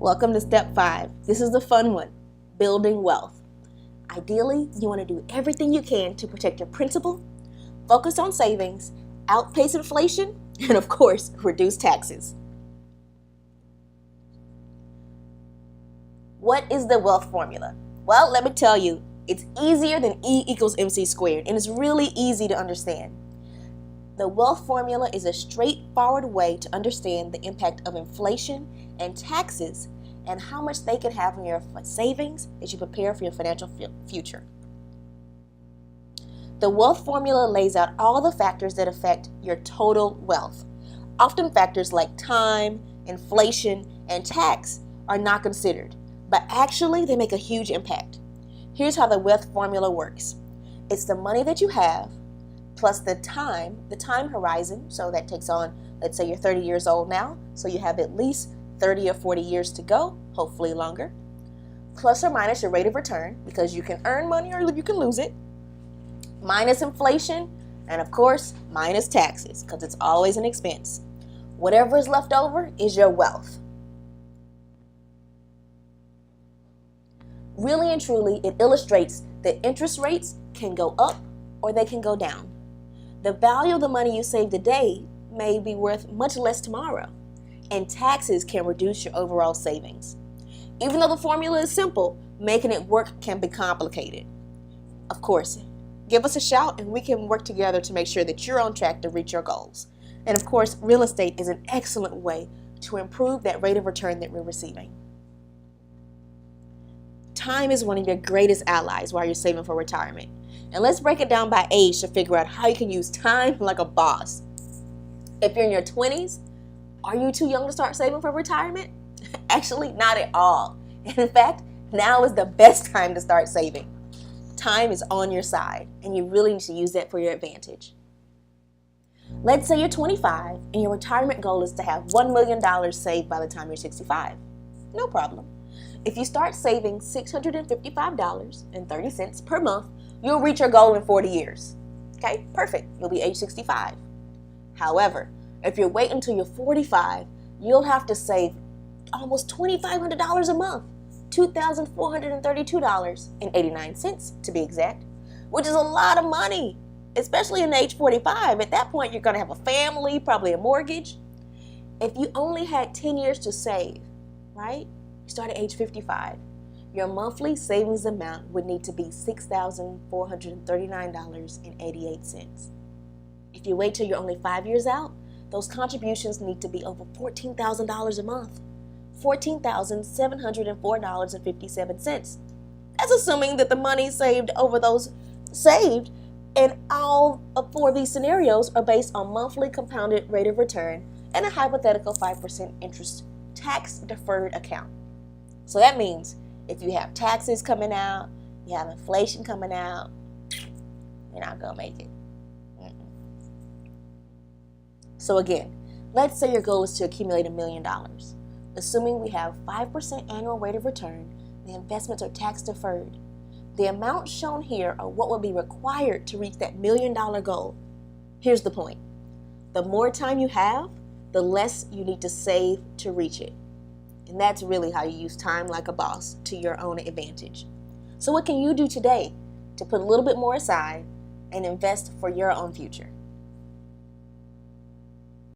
Welcome to step 5. This is the fun one, building wealth. Ideally, you want to do everything you can to protect your principal, focus on savings, outpace inflation, and of course, reduce taxes. What is the wealth formula? Well, let me tell you, it's easier than E equals MC squared, and it's really easy to understand. The wealth formula is a straightforward way to understand the impact of inflation and taxes and how much they can have on your savings as you prepare for your financial future. The wealth formula lays out all the factors that affect your total wealth. Often factors like time, inflation, and tax are not considered, but actually they make a huge impact. Here's how the wealth formula works. It's the money that you have plus the time horizon, so that takes on, let's say you're 30 years old now, so you have at least 30 or 40 years to go, hopefully longer, plus or minus your rate of return, because you can earn money or you can lose it, minus inflation, and of course, minus taxes, because it's always an expense. Whatever is left over is your wealth. Really and truly, it illustrates that interest rates can go up or they can go down. The value of the money you save today may be worth much less tomorrow, and taxes can reduce your overall savings. Even though the formula is simple, making it work can be complicated. Of course, give us a shout and we can work together to make sure that you're on track to reach your goals. And of course, real estate is an excellent way to improve that rate of return that we're receiving. Time is one of your greatest allies while you're saving for retirement. And let's break it down by age to figure out how you can use time like a boss. If you're in your 20s, are you too young to start saving for retirement? Actually, not at all. And in fact, now is the best time to start saving. Time is on your side, and you really need to use that for your advantage. Let's say you're 25, and your retirement goal is to have $1 million saved by the time you're 65. No problem. If you start saving $655.30 per month, you'll reach your goal in 40 years. Okay, perfect. You'll be age 65. However, if you wait until you're 45, you'll have to save almost $2,500 a month, $2,432.89 to be exact, which is a lot of money, especially in age 45. At that point, you're going to have a family, probably a mortgage. If you only had 10 years to save, right? You start at age 55. Your monthly savings amount would need to be $6,439.88. If you wait till you're only 5 years out, those contributions need to be over $14,000 a month, $14,704.57. That's assuming that the money saved and all 4 of these scenarios are based on monthly compounded rate of return and a hypothetical 5% interest tax-deferred account. So that means if you have taxes coming out, you have inflation coming out, you're not going to make it. So again, let's say your goal is to accumulate $1 million. Assuming we have 5% annual rate of return, the investments are tax deferred. The amounts shown here are what will be required to reach that $1 million goal. Here's the point. The more time you have, the less you need to save to reach it. And that's really how you use time like a boss to your own advantage. So what can you do today to put a little bit more aside and invest for your own future?